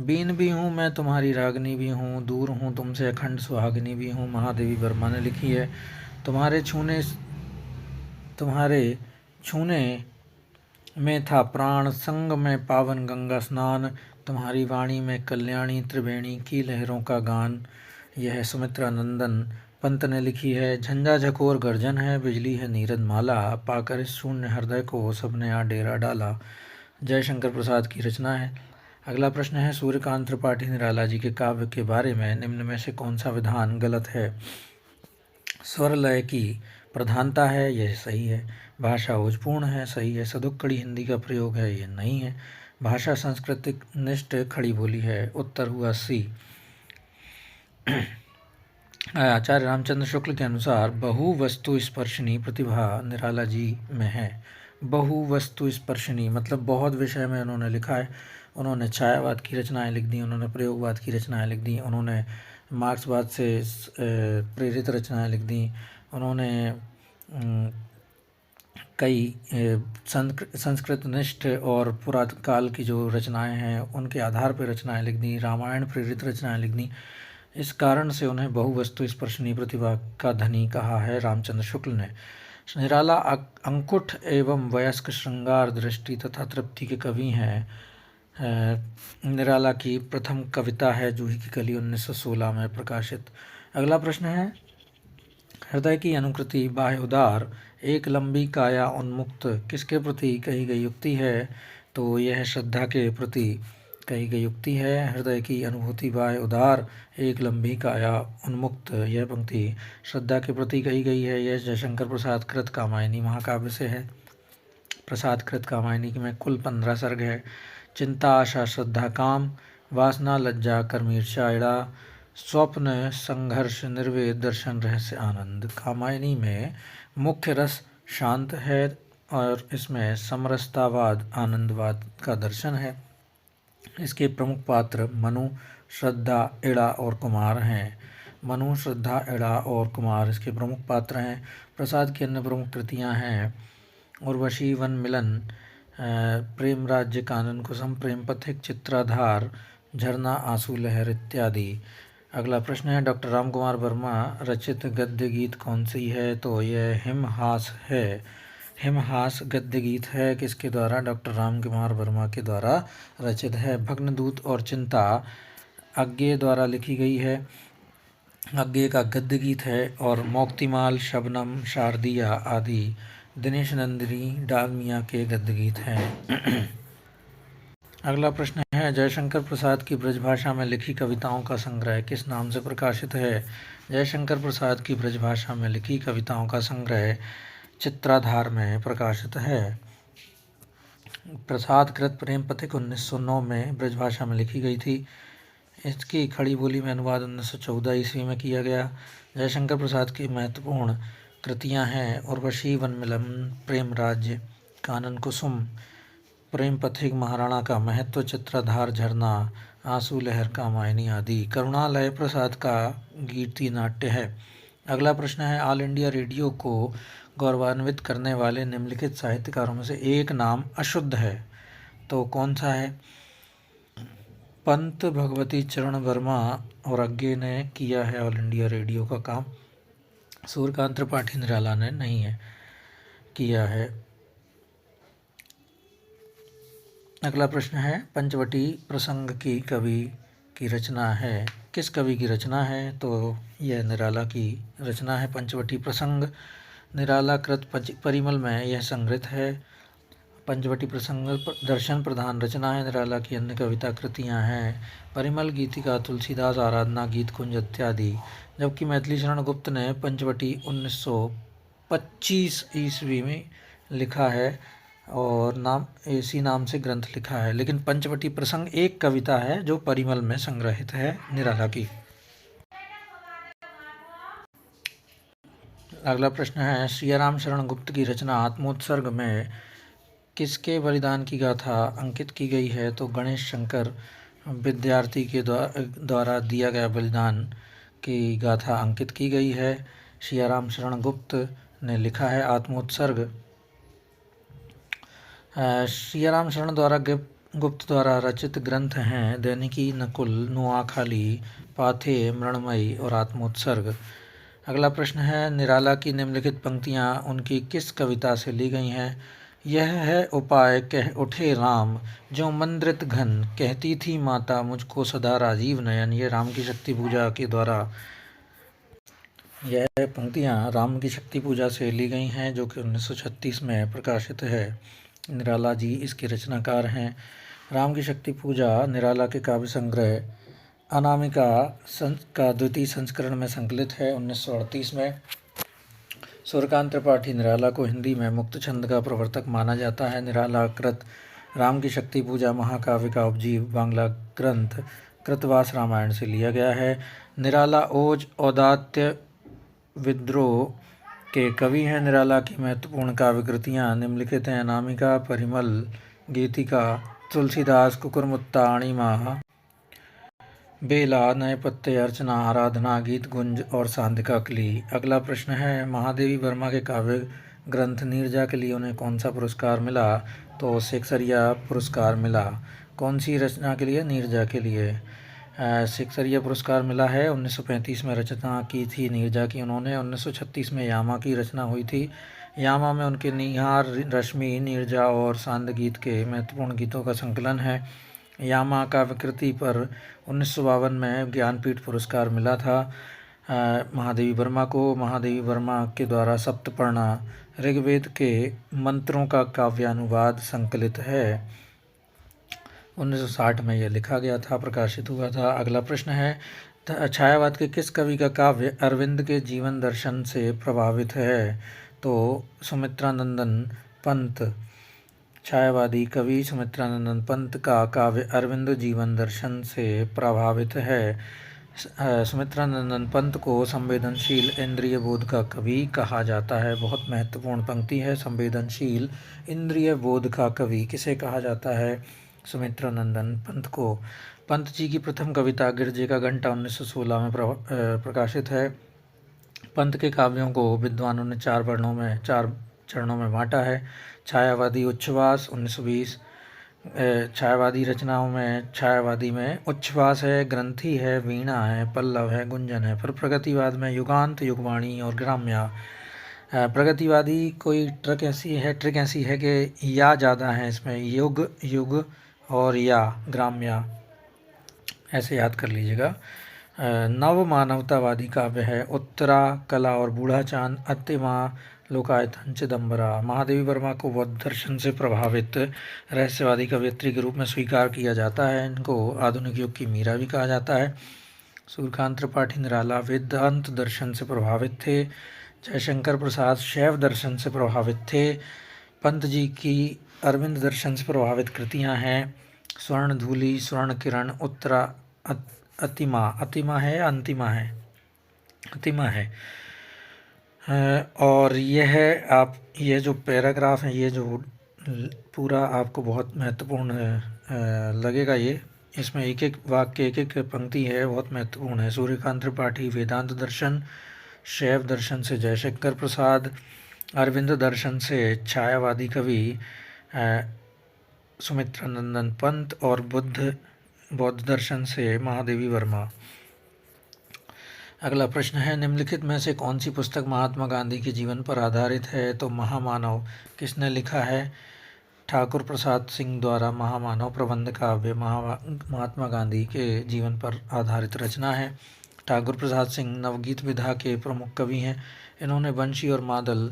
बीन भी हूँ मैं तुम्हारी रागनी भी हूँ, दूर हूँ तुमसे अखंड सुहागिनी भी हूँ, महादेवी वर्मा ने लिखी है। तुम्हारे छूने में था प्राण, संग में पावन गंगा स्नान, तुम्हारी वाणी में कल्याणी त्रिवेणी की लहरों का गान। यह सुमित्रा नंदन पंत ने लिखी है। झंझा झकोर गर्जन है, बिजली है नीरद माला, पाकर इस शून्य हृदय को सबने आ डेरा डाला। जयशंकर प्रसाद की रचना है। अगला प्रश्न है, सूर्यकांत त्रिपाठी निराला जी के काव्य के बारे में निम्न में से कौन सा विधान गलत है? स्वर लय की प्रधानता है, यह सही है। भाषा ओजपूर्ण है, सही है। सदुक्कड़ी हिंदी का प्रयोग है, यह नहीं है। भाषा सांस्कृतिक निष्ठ खड़ी बोली है, उत्तर हुआ सी। आचार्य रामचंद्र शुक्ल के अनुसार बहु वस्तु स्पर्शनी प्रतिभा निराला जी में है। बहु वस्तु स्पर्शनी मतलब बहुत विषय में उन्होंने लिखा है। उन्होंने छायावाद की रचनाएं लिख दी, उन्होंने प्रयोगवाद की रचनाएं लिख दी, उन्होंने मार्क्सवाद से प्रेरित रचनाएं लिख दी, उन्होंने कई संस्कृत निष्ठ और पुरातन काल की जो रचनाएं हैं उनके आधार पर रचनाएं लिख दी, रामायण प्रेरित रचनाएं लिख दी। इस कारण से उन्हें बहुवस्तु स्पर्शनीय प्रतिभा का धनी कहा है रामचंद्र शुक्ल ने। निराला अंकुठ एवं वयस्क श्रृंगार दृष्टि तथा तृप्ति के कवि हैं। निराला की प्रथम कविता है जूही की कली, 1916 में प्रकाशित। अगला प्रश्न है, हृदय की अनुकृति बाह्य उदार, एक लंबी काया उन्मुक्त किसके प्रति कही गई युक्ति है? तो यह श्रद्धा के प्रति कही गई युक्ति है। हृदय की अनुभूति बाह्य उदार, एक लंबी काया उन्मुक्त, यह पंक्ति श्रद्धा के प्रति कही गई है। यह जयशंकर प्रसाद कृत कामायनी महाकाव्य से है। प्रसाद कृत कामायनी में कुल 15 सर्ग है। चिंता आशा श्रद्धा काम, वासना लज्जा कर्म ईर्ष्या इड़ा, स्वप्न संघर्ष निर्वेद दर्शन रहस्य आनंद। कामायनी में मुख्य रस शांत है और इसमें समरसतावाद आनंदवाद का दर्शन है। इसके प्रमुख पात्र मनु, श्रद्धा, इड़ा और कुमार हैं। मनु, श्रद्धा, इड़ा और कुमार इसके प्रमुख पात्र हैं। प्रसाद की अन्य प्रमुख कृतियाँ हैं उर्वशी, वन मिलन, प्रेम राज्य, कानन कुसुम, प्रेम पथिक, चित्राधार, झरना, आंसू लहर इत्यादि। अगला प्रश्न है, डॉक्टर रामकुमार वर्मा रचित गद्य गीत कौन सी है? तो यह हिमहास है। हिमहास गद्य गीत है, किसके द्वारा? डॉक्टर रामकुमार वर्मा के द्वारा रचित है। भग्नदूत और चिंता अज्ञेय द्वारा लिखी गई है, अज्ञेय का गद्य गीत है। और मोक्तिमाल, शबनम, शारदिया आदि दिनेश नंदिनी डालमिया के गद्य गीत हैं। अगला प्रश्न है, जयशंकर प्रसाद की ब्रजभाषा में लिखी कविताओं का संग्रह किस नाम से प्रकाशित है? जयशंकर प्रसाद की ब्रजभाषा में लिखी कविताओं का संग्रह चित्राधार में प्रकाशित है। प्रसाद कृत प्रेम पथिक 1909 में ब्रजभाषा में लिखी गई थी। इसकी खड़ी बोली में अनुवाद 1914 ईस्वी में किया गया। जयशंकर प्रसाद की महत्वपूर्ण कृतियां हैं उर्वशी, वन मिलन, प्रेम राज्य, कानन कुसुम, प्रेम पथिक, महाराणा का महत्व, चित्राधार, झरना, आंसू लहर, कामायनी आदि। करुणालय प्रसाद का गीति नाट्य है। अगला प्रश्न है, ऑल इंडिया रेडियो को गौरवान्वित करने वाले निम्नलिखित साहित्यकारों में से एक नाम अशुद्ध है, तो कौन सा है? पंत भगवती चरण वर्मा और अज्ञेय ने किया है ऑल इंडिया रेडियो का काम। सूर्यकांत त्रिपाठी निराला ने नहीं है किया है। अगला प्रश्न है, पंचवटी प्रसंग की कवि की रचना है, किस कवि की रचना है? तो यह निराला की रचना है। पंचवटी प्रसंग निराला कृत परिमल में यह संग्रहित है। पंचवटी प्रसंग दर्शन प्रधान रचना है। निराला की अन्य कविता कृतियाँ हैं परिमल, गीतिका, तुलसीदास, आराधना, गीत कुंज इत्यादि। जबकि मैथिली शरण गुप्त ने पंचवटी 1925 ईस्वी में लिखा है और इसी नाम से ग्रंथ लिखा है। लेकिन पंचवटी प्रसंग एक कविता है जो परिमल में संग्रहित है निराला की। अगला प्रश्न है, सियाराम शरण गुप्त की रचना आत्मोत्सर्ग में किसके बलिदान की गाथा अंकित की गई है? तो गणेश शंकर विद्यार्थी के द्वारा दिया गया बलिदान की गाथा अंकित की गई है। सियाराम शरण गुप्त ने लिखा है आत्मोत्सर्ग। सियाराम शरण गुप्त द्वारा रचित ग्रंथ हैं दैनिकी, नकुल, नुआखाली, पाथे, मृणमयी और आत्मोत्सर्ग। अगला प्रश्न है, निराला की निम्नलिखित पंक्तियाँ उनकी किस कविता से ली गई हैं? यह है उपाय कह उठे राम, जो मंद्रित घन, कहती थी माता मुझको सदा राजीव नयन। ये राम की शक्ति पूजा के द्वारा यह पंक्तियाँ राम की शक्ति पूजा से ली गई हैं, जो कि 1936 में प्रकाशित है। निराला जी इसके रचनाकार हैं। राम की शक्ति पूजा निराला के काव्य संग्रह अनामिका का द्वितीय संस्करण में संकलित है 1938 में। सूर्यकांत त्रिपाठी निराला को हिंदी में मुक्त छंद का प्रवर्तक माना जाता है। निराला कृत राम की शक्ति पूजा महाकाव्य का उपजीव बांग्ला ग्रंथ कृतवास रामायण से लिया गया है। निराला ओज औदात्य विद्रोह के कवि हैं। निराला की महत्वपूर्ण काव्य कृतियाँ निम्नलिखित हैं: अनामिका, परिमल, गीतिका, तुलसीदास, कुकुरमुत्ता, अणिमा, बेला, नए पत्ते, अर्चना, आराधना, गीत गुंज और सांधिका कली। अगला प्रश्न है, महादेवी वर्मा के काव्य ग्रंथ नीरजा के लिए उन्हें कौन सा पुरस्कार मिला? तो सेक्सरिया पुरस्कार मिला। कौन सी रचना के लिए? नीरजा के लिए सेक्सरिया पुरस्कार मिला है। 1935 में रचना की थी नीरजा की उन्होंने। 1936 में यामा की रचना हुई थी। यामा में उनके निहार, रश्मि, नीरजा और सांद गीत के महत्वपूर्ण गीतों का संकलन है। यामा काव्य कृति पर 1952 में ज्ञानपीठ पुरस्कार मिला था महादेवी वर्मा को। महादेवी वर्मा के द्वारा सप्तपर्णा ऋग्वेद के मंत्रों का काव्यानुवाद संकलित है। 1960 में यह लिखा गया था, प्रकाशित हुआ था। अगला प्रश्न है, छायावाद के किस कवि का काव्य अरविंद के जीवन दर्शन से प्रभावित है? तो सुमित्रानंदन पंत। छायावादी कवि सुमित्रानंदन पंत का काव्य अरविंद जीवन दर्शन से प्रभावित है। सुमित्रानंदन पंत को संवेदनशील इंद्रिय बोध का कवि कहा जाता है। बहुत महत्वपूर्ण पंक्ति है। संवेदनशील इंद्रिय बोध का कवि किसे कहा जाता है? सुमित्रानंदन पंत को। पंत जी की प्रथम कविता गिरजे का घंटा 1916 में प्रकाशित है। पंत के काव्यों को विद्वानों ने चार चरणों में बांटा है। छायावादी उच्छ्वास 1920। छायावादी रचनाओं में छायावादी में उच्छ्वास है, ग्रंथि है, वीणा है, पल्लव है, गुंजन है। फिर प्रगतिवाद में युगांत, युगवाणी और ग्राम्या। प्रगतिवादी कोई ट्रिक ऐसी है कि या ज़्यादा है इसमें, युग, युग और या ग्राम्या, ऐसे याद कर लीजिएगा। नव मानवतावादी काव्य है उत्तरा, कला और बूढ़ा चांद, अत्तिमा, लोकायतन, चिदम्बरा। महादेवी वर्मा को बौद्ध दर्शन से प्रभावित रहस्यवादी कवयित्री के रूप में स्वीकार किया जाता है। इनको आधुनिक युग की मीरा भी कहा जाता है। सूर्यकांत त्रिपाठी निराला वेदांत दर्शन से प्रभावित थे। जयशंकर प्रसाद शैव दर्शन से प्रभावित थे। पंत जी की अरविंद दर्शन से प्रभावित कृतियाँ हैं स्वर्ण धूलि, स्वर्ण किरण, उत्तरा, अतिमा है या अंतिमा है? अतिमा है। और ये जो पैराग्राफ है, ये जो पूरा आपको बहुत महत्वपूर्ण लगेगा। इसमें एक एक वाक्य, एक एक पंक्ति है, बहुत महत्वपूर्ण है। सूर्यकांत त्रिपाठी वेदांत दर्शन, शैव दर्शन से जयशंकर प्रसाद, अरविंद दर्शन से छायावादी कवि सुमित्रानंदन पंत और बौद्ध दर्शन से महादेवी वर्मा। अगला प्रश्न है, निम्नलिखित में से कौन सी पुस्तक महात्मा गांधी के जीवन पर आधारित है? तो महामानव किसने लिखा है? ठाकुर प्रसाद सिंह द्वारा महामानव प्रबंध काव्य महात्मा गांधी के जीवन पर आधारित रचना है। ठाकुर प्रसाद सिंह नवगीत विधा के प्रमुख कवि हैं। इन्होंने बंशी और मादल,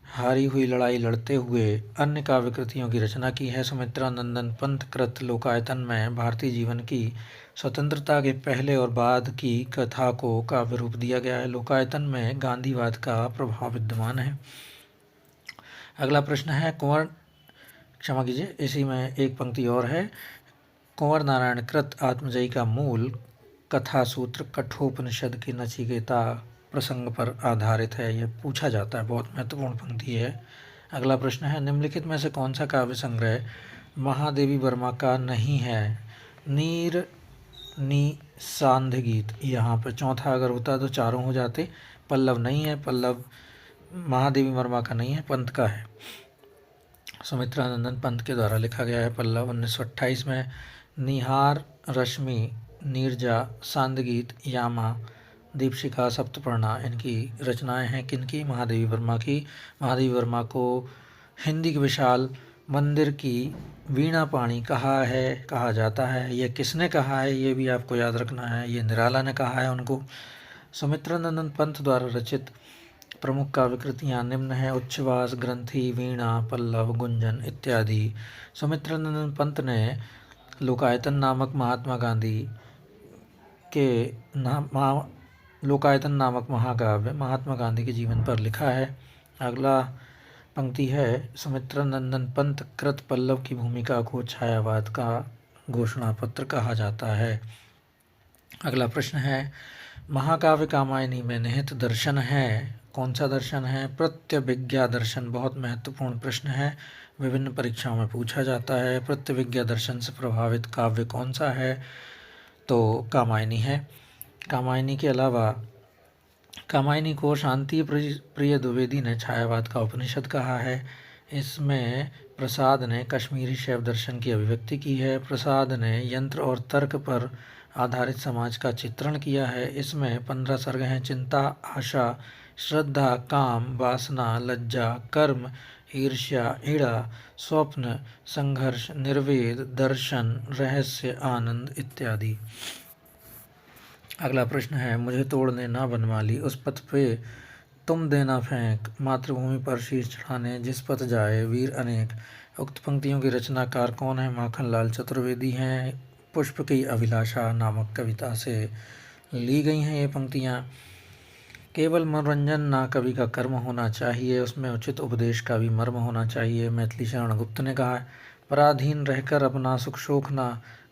हारी हुई लड़ाई लड़ते हुए अन्य काव्य कृतियों की रचना की है। सुमित्रानंदन पंत कृत लोकायतन में भारतीय जीवन की स्वतंत्रता के पहले और बाद की कथा को काव्य रूप दिया गया है। लोकायतन में गांधीवाद का प्रभाव विद्यमान है। अगला प्रश्न है, क्षमा कीजिए, इसी में एक पंक्ति और है। कुंवर नारायण कृत आत्मजयी का मूल कथा सूत्र कठोपनिषद की नचिकेता प्रसंग पर आधारित है। यह पूछा जाता है, बहुत महत्वपूर्ण पंक्ति है। अगला प्रश्न है, निम्नलिखित में से कौन सा काव्य संग्रह महादेवी वर्मा का नहीं है? नीर नी सांध्य गीत, यहाँ पर चौथा अगर होता तो चारों हो जाते। पल्लव नहीं है, पल्लव महादेवी वर्मा का नहीं है, पंत का है। सुमित्रानंदन पंत के द्वारा लिखा गया है पल्लव 1928 में। निहार, रश्मि, नीरजा, सांदगीत, यामा, दीपशिखा, सप्तपर्णा इनकी रचनाएं हैं। किनकी? महादेवी वर्मा की। महादेवी वर्मा को हिंदी के विशाल मंदिर की वीणा पाणी कहा जाता है। यह किसने कहा है, ये भी आपको याद रखना है। ये निराला ने कहा है उनको। सुमित्रानंदन पंत द्वारा रचित प्रमुख काव्य कृतियाँ निम्न हैं: उच्छ्वास, ग्रंथि, वीणा, पल्लव, गुंजन इत्यादि। सुमित्रानंदन पंत ने लोकायतन नामक महाकाव्य महात्मा गांधी के जीवन पर लिखा है। अगला पंक्ति है: सुमित्रानंदन पंत कृत पल्लव की भूमिका को छायावाद का घोषणा पत्र कहा जाता है। अगला प्रश्न है: महाकाव्य कामायनी में निहित दर्शन है। कौन सा दर्शन है? प्रत्यभिज्ञा दर्शन। बहुत महत्वपूर्ण प्रश्न है, विभिन्न परीक्षाओं में पूछा जाता है। प्रत्यभिज्ञा दर्शन से प्रभावित काव्य कौन सा है? तो कामायनी है। कामायनी के अलावा कामायनी को शांति प्रिय द्विवेदी ने छायावाद का उपनिषद कहा है। इसमें प्रसाद ने कश्मीरी शैव दर्शन की अभिव्यक्ति की है। प्रसाद ने यंत्र और तर्क पर आधारित समाज का चित्रण किया है। इसमें 15 सर्ग हैं: चिंता, आशा, श्रद्धा, काम, वासना, लज्जा, कर्म, ईर्ष्या, ईड़ा, स्वप्न, संघर्ष, निर्वेद, दर्शन, रहस्य, आनंद इत्यादि। अगला प्रश्न है: मुझे तोड़ने ना बनमाली, उस पथ पे तुम देना फेंक, मातृभूमि पर शीश चढ़ाने जिस पथ जाए वीर अनेक। उक्त पंक्तियों के रचनाकार कौन है? माखनलाल चतुर्वेदी हैं। पुष्प की अभिलाषा नामक कविता से ली गई हैं ये पंक्तियाँ। केवल मनोरंजन ना कवि का कर्म होना चाहिए, उसमें उचित उपदेश का भी मर्म होना चाहिए। मैथिली शरण गुप्त ने कहा है: पराधीन रहकर अपना सुख शोक ना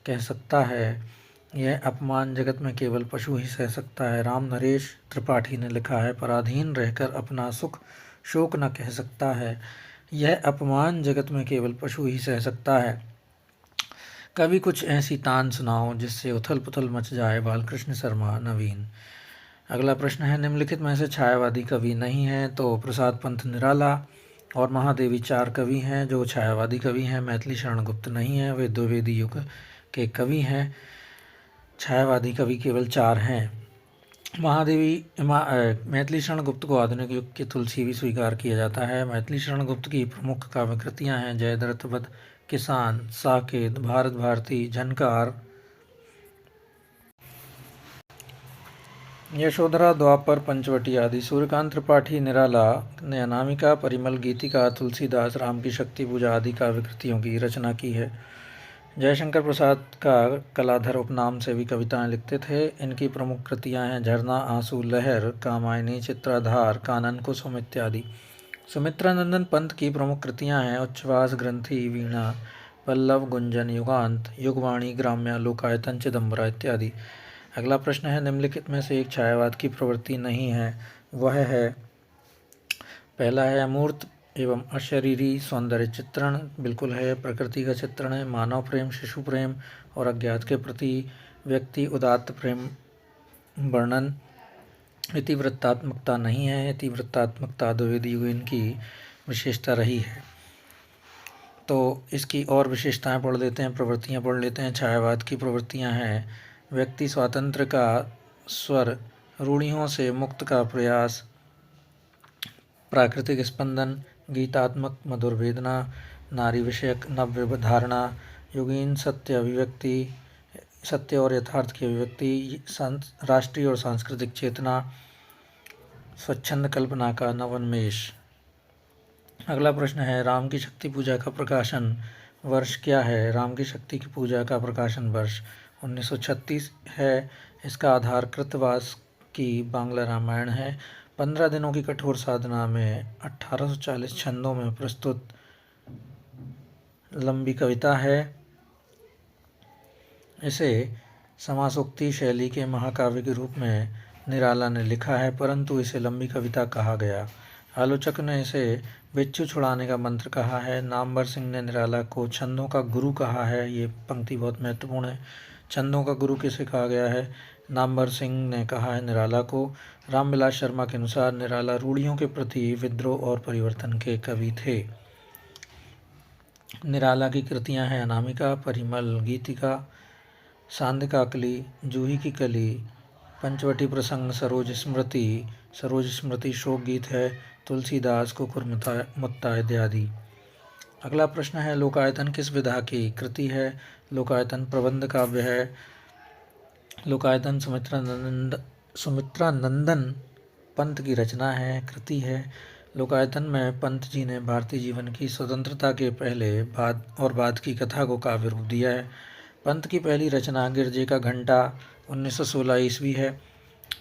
कह सकता है, यह अपमान जगत में केवल पशु ही सह सकता है। राम नरेश त्रिपाठी ने लिखा है: पराधीन रहकर अपना सुख शोक न कह सकता है, यह अपमान जगत में केवल पशु ही सह सकता है। कभी कुछ ऐसी तान सुनाओ जिससे उथल पुथल मच जाए। बालकृष्ण शर्मा, नवीन। अगला प्रश्न है: निम्नलिखित में से छायावादी कवि नहीं है। तो प्रसाद पंत निराला और महादेवी 4 कवि हैं जो छायावादी कवि हैं। मैथिली शरण गुप्त नहीं है, वे द्विवेदी युग के कवि हैं। छायावादी कवि केवल 4 हैं। मैथिली शरण गुप्त को आधुनिक युग की तुलसी भी स्वीकार किया जाता है। मैथिली शरण गुप्त की प्रमुख काव्य कृतियाँ हैं: जयद्रथ वध, किसान, साकेत, भारत भारती, झनकार, यशोधरा, द्वापर, पंचवटी आदि। सूर्यकांत त्रिपाठी निराला ने अनामिका, परिमल, गीतिका, तुलसीदास, राम की शक्ति पूजा आदि काव्य कृतियों की रचना की है। जयशंकर प्रसाद का कलाधर उपनाम से भी कविताएं लिखते थे। इनकी प्रमुख कृतियां हैं: झरना, आंसू, लहर, कामायनी, चित्राधार, कानन कुसुम इत्यादि। सुमित्रानंदन पंत की प्रमुख कृतियां हैं: उच्छ्वास, ग्रंथि, वीणा, पल्लव, गुंजन, युगांत, युगवाणी, ग्राम्या, लोकायतन, चिदंबरा इत्यादि। अगला प्रश्न है: निम्नलिखित में से एक छायावाद की प्रवृत्ति नहीं है, वह है। पहला है अमूर्त एवं अशरीरी सौंदर्य चित्रण, बिल्कुल है। प्रकृति का चित्रण है। मानव प्रेम, शिशु प्रेम और अज्ञात के प्रति व्यक्ति उदात्त प्रेम वर्णन। इतिवृत्तात्मकता नहीं है। इतिवृत्तात्मकता द्विवेदी युगीन की विशेषता रही है। तो इसकी और विशेषताएं पढ़ लेते हैं, प्रवृत्तियां पढ़ लेते हैं। छायावाद की प्रवृत्तियां हैं: व्यक्ति स्वातंत्र्य का स्वर, रूढ़ियों से मुक्त का प्रयास, प्राकृतिक स्पंदन, गीतात्मक मधुर वेदना, नारी विषयक नव्य धारणा, युगीन सत्य अभिव्यक्ति, सत्य और यथार्थ की अभिव्यक्ति, राष्ट्रीय और सांस्कृतिक चेतना, स्वच्छंद कल्पना का नवोन्मेष। अगला प्रश्न है: राम की शक्ति पूजा का प्रकाशन वर्ष क्या है? राम की शक्ति की पूजा का प्रकाशन वर्ष 1936 है। इसका आधार कृतवास की बांग्ला रामायण है। 15 दिनों की कठोर साधना में 1840 छंदों में प्रस्तुत लंबी कविता है। इसे समासोक्ति शैली के महाकाव्य के रूप में निराला ने लिखा है, परंतु इसे लंबी कविता कहा गया। आलोचक ने इसे बिच्छू छुड़ाने का मंत्र कहा है। नामवर सिंह ने निराला को छंदों का गुरु कहा है। ये पंक्ति बहुत महत्वपूर्ण है। छंदों का गुरु किसे कहा गया है? नामवर सिंह ने कहा है निराला को। रामविलास शर्मा के अनुसार निराला रूढ़ियों के प्रति विद्रोह और परिवर्तन के कवि थे। निराला की कृतियां हैं: अनामिका, परिमल, गीतिका, सांध्याकली, जूही की कली, पंचवटी प्रसंग, सरोज स्मृति। सरोज स्मृति शोक गीत है। तुलसीदास, कुकुर मुत्ता इत्यादि। अगला प्रश्न है: लोकायतन किस विधा की कृति है? लोकायतन प्रबंध काव्य है। लोकायतन सुमित्रा नंदन पंत की रचना है, कृति है। लोकायतन में पंत जी ने भारतीय जीवन की स्वतंत्रता के पहले बाद की कथा को काव्य रूप दिया है। पंत की पहली रचना गिरजे का घंटा 1916 ईस्वी है।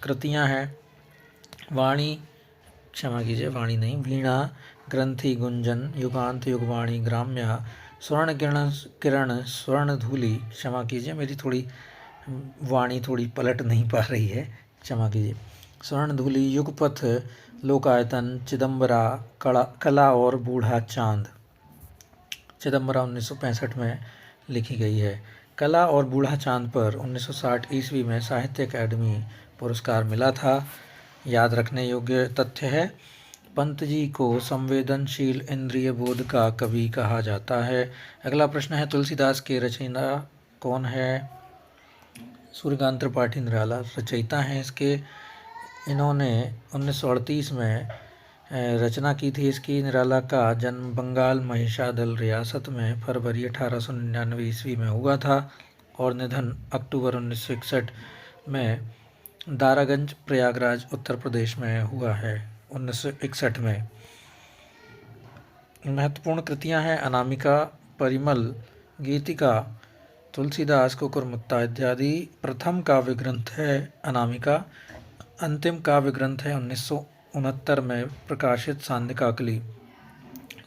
कृतियाँ हैं वाणी, क्षमा कीजिए वाणी नहीं, वीणा, ग्रंथि, गुंजन, युगांत, युगवाणी, ग्राम्या, स्वर्ण किरण, स्वर्ण धूलि, क्षमा कीजिए मेरी थोड़ी वाणी थोड़ी पलट नहीं पा रही है, क्षमा कीजिए। स्वर्ण धूलि, युगपथ, लोकायतन, चिदम्बरा, कला और बूढ़ा चांद। चिदम्बरा 1965 में लिखी गई है। कला और बूढ़ा चांद पर 1960 ईस्वी में साहित्य अकादमी पुरस्कार मिला था। याद रखने योग्य तथ्य है। पंत जी को संवेदनशील इंद्रिय बोध का कवि कहा जाता है। अगला प्रश्न है तुलसीदास के रचयिता कौन है? सूर्यकांत त्रिपाठी निराला रचयिता हैं इसके। इन्होंने 1938 में रचना की थी इसकी। निराला का जन्म बंगाल महिषादल रियासत में फरवरी 1899 ईस्वी में हुआ था और निधन अक्टूबर 1961 में दारागंज प्रयागराज उत्तर प्रदेश में हुआ है 1961 में। महत्वपूर्ण कृतियां हैं अनामिका, परिमल, गीतिका, तुलसीदास, कुकुरमुत्ता इत्यादि। प्रथम काव्य ग्रंथ है अनामिका। अंतिम काव्य ग्रंथ है 1969 में प्रकाशित सांध्यकाकली,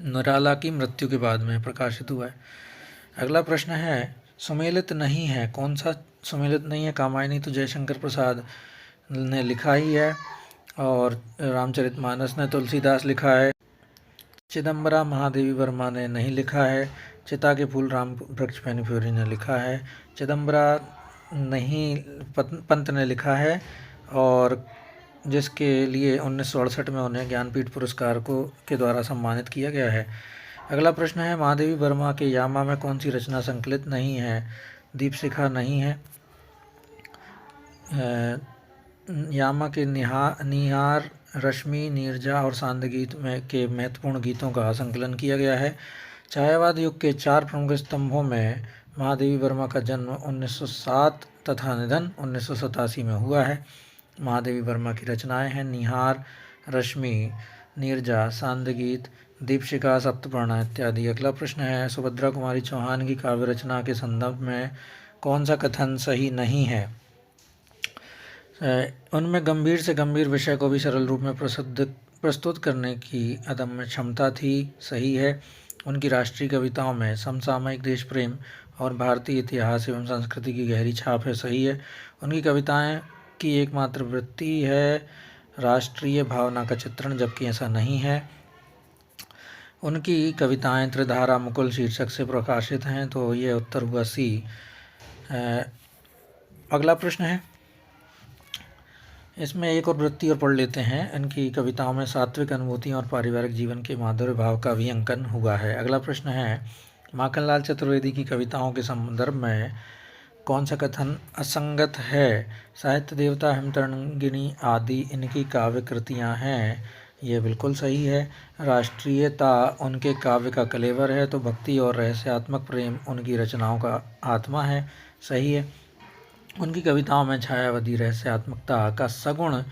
निराला की मृत्यु के बाद में प्रकाशित हुआ है। अगला प्रश्न है सुमेलित नहीं है, कौन सा सुमेलित नहीं है? कामायनी तो जयशंकर प्रसाद ने लिखा ही है और रामचरितमानस ने तुलसीदास लिखा है। चिदम्बरा महादेवी वर्मा ने नहीं लिखा है। चिता के फूल राम वृक्ष पेनीफ्यूरी ने लिखा है। चिदम्बरा नहीं पंत ने लिखा है और जिसके लिए 1968 में उन्हें ज्ञानपीठ पुरस्कार के द्वारा सम्मानित किया गया है। अगला प्रश्न है महादेवी वर्मा के यामा में कौन सी रचना संकलित नहीं है? दीपशिखा नहीं है। यामा के निहार, रश्मि, नीरजा और सांध्य गीत के महत्वपूर्ण गीतों का संकलन किया गया है। छायावाद युग के 4 प्रमुख स्तंभों में महादेवी वर्मा का जन्म 1907 तथा निधन 1987 में हुआ है। महादेवी वर्मा की रचनाएं हैं निहार, रश्मि, नीरजा, सांध्य गीत, दीपशिखा, सप्तपर्णा इत्यादि। अगला प्रश्न है सुभद्रा कुमारी चौहान की काव्य रचना के संदर्भ में कौन सा कथन सही नहीं है? उनमें गंभीर से गंभीर विषय को भी सरल रूप में प्रस्तुत करने की अदम्य क्षमता थी, सही है। उनकी राष्ट्रीय कविताओं में समसामयिक देश प्रेम और भारतीय इतिहास एवं संस्कृति की गहरी छाप है, सही है। उनकी कविताएं की एकमात्र वृत्ति है राष्ट्रीय भावना का चित्रण, जबकि ऐसा नहीं है। उनकी कविताएं त्रिधारा मुकुल शीर्षक से प्रकाशित हैं, तो ये उत्तर हुआ सी। अगला प्रश्न है, इसमें एक और वृत्ति और पढ़ लेते हैं। इनकी कविताओं में सात्विक अनुभूतियों और पारिवारिक जीवन के माधुर्य भाव का भी अंकन हुआ है। अगला प्रश्न है माखनलाल चतुर्वेदी की कविताओं के संदर्भ में कौन सा कथन असंगत है? साहित्य देवता, हेमतरंगिणी आदि इनकी काव्य कृतियाँ हैं, ये बिल्कुल सही है। राष्ट्रीयता उनके काव्य का कलेवर है, तो भक्ति और रहस्यात्मक प्रेम उनकी रचनाओं का आत्मा है, सही है। उनकी कविताओं में छायावादी रहस्यात्मकता का सगुण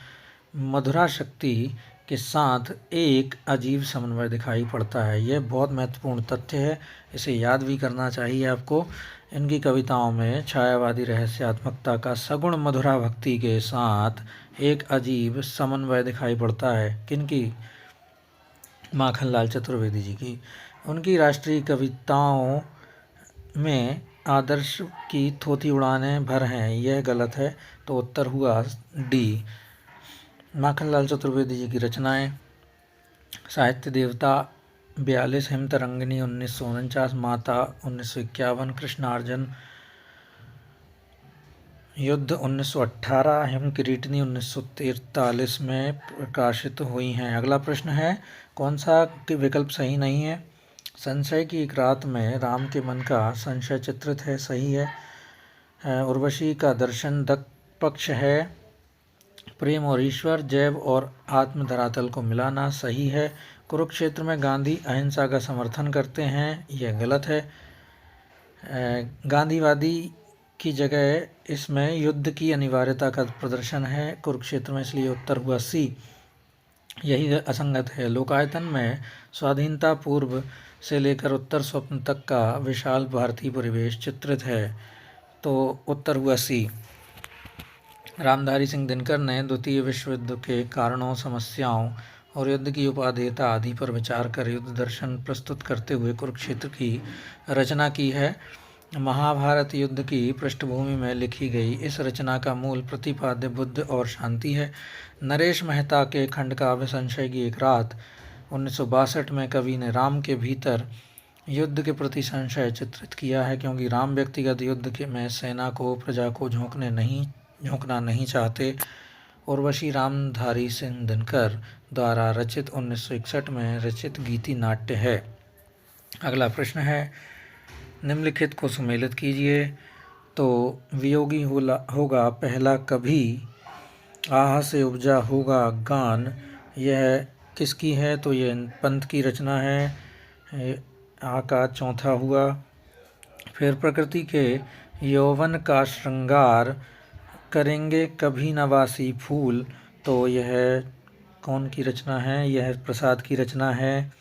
मधुरा शक्ति के साथ एक अजीब समन्वय दिखाई पड़ता है, यह बहुत महत्वपूर्ण तथ्य है, इसे याद भी करना चाहिए आपको। इनकी कविताओं में छायावादी रहस्यात्मकता का सगुण मधुरा भक्ति के साथ एक अजीब समन्वय दिखाई पड़ता है। किनकी? माखनलाल चतुर्वेदी जी की। उनकी राष्ट्रीय कविताओं में आदर्श की थोथी उड़ाने भर हैं, यह गलत है, तो उत्तर हुआ डी। माखनलाल चतुर्वेदी जी की रचनाएं साहित्य देवता 42, हेमतरंगिणी 1949, माता 1951, कृष्णार्जुन युद्ध 1918, हेमकिरीटिनी 1943 में प्रकाशित हुई हैं। अगला प्रश्न है कौन सा विकल्प सही नहीं है? संशय की एक रात में राम के मन का संशय चित्रित है, सही है। उर्वशी का दर्शन दक्ष पक्ष है। प्रेम और ईश्वर, जैव और आत्म धरातल को मिलाना, सही है। कुरुक्षेत्र में गांधी अहिंसा का समर्थन करते हैं, यह गलत है। गांधीवादी की जगह इसमें युद्ध की अनिवार्यता का प्रदर्शन है कुरुक्षेत्र में, इसलिए उत्तर हुआ सी। यही असंगत है। लोकायतन में स्वाधीनता पूर्व से लेकर उत्तर स्वप्न तक का विशाल भारतीय परिवेश चित्रित है, तो उत्तर हुआ सी। रामधारी सिंह दिनकर ने द्वितीय विश्व युद्ध के कारणों, समस्याओं और युद्ध की उपादेयता आदि पर विचार कर युद्ध दर्शन प्रस्तुत करते हुए कुरुक्षेत्र की रचना की है। महाभारत युद्ध की पृष्ठभूमि में लिखी गई इस रचना का मूल प्रतिपाद्य बुद्ध और शांति है। नरेश मेहता के खंडकाव्य संशय की एक रात 1962 में कवि ने राम के भीतर युद्ध के प्रति संशय चित्रित किया है, क्योंकि राम व्यक्तिगत युद्ध में सेना को, प्रजा को झोंकना नहीं चाहते। उर्वशी रामधारी सिंह दिनकर द्वारा रचित 1961 में रचित गीति नाट्य है। अगला प्रश्न है, निम्नलिखित को सुमेलित कीजिए। तो वियोगी होगा पहला कभी, आह से उपजा होगा गान, यह किसकी है? तो यह पंत की रचना है। आ का चौथा हुआ। फिर प्रकृति के यौवन का श्रृंगार करेंगे कभी नवासी फूल, तो यह कौन की रचना है? यह प्रसाद की रचना है।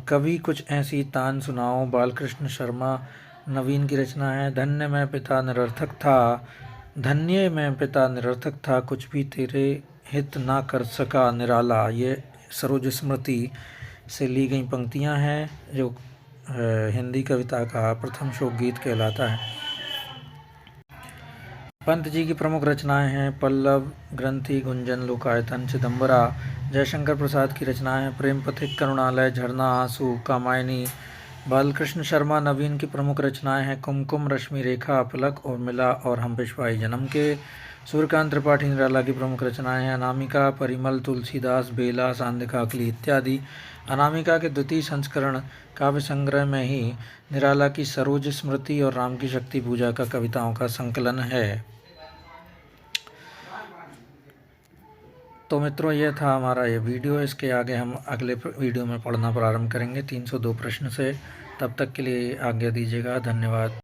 कभी कुछ ऐसी तान सुनाओ, बालकृष्ण शर्मा नवीन की रचना है। धन्य में पिता निरर्थक था, कुछ भी तेरे हित ना कर सका निराला, ये सरोज स्मृति से ली गई पंक्तियां हैं, जो हिंदी कविता का प्रथम शोक गीत कहलाता है। पंत जी की प्रमुख रचनाएं हैं पल्लव, ग्रंथि, गुंजन, लोकायतन, चिदंबरा। जयशंकर प्रसाद की रचनाएं हैं प्रेम पथिक, करुणालय, झरना, आंसू, कामायनी। बालकृष्ण शर्मा नवीन की प्रमुख रचनाएं हैं कुमकुम, रश्मि रेखा, पलक और मिला और हम पेशवाई जन्म के। सूर्यकांत त्रिपाठी निराला की प्रमुख रचनाएं हैं अनामिका, परिमल, तुलसीदास, बेला, सांध्याकली इत्यादि। अनामिका के द्वितीय संस्करण काव्य संग्रह में ही निराला की सरोज स्मृति और राम की शक्ति पूजा का कविताओं का संकलन है। तो मित्रों, यह था हमारा ये वीडियो। इसके आगे हम अगले वीडियो में पढ़ना प्रारंभ करेंगे 302 प्रश्न से। तब तक के लिए आज्ञा दीजिएगा। धन्यवाद।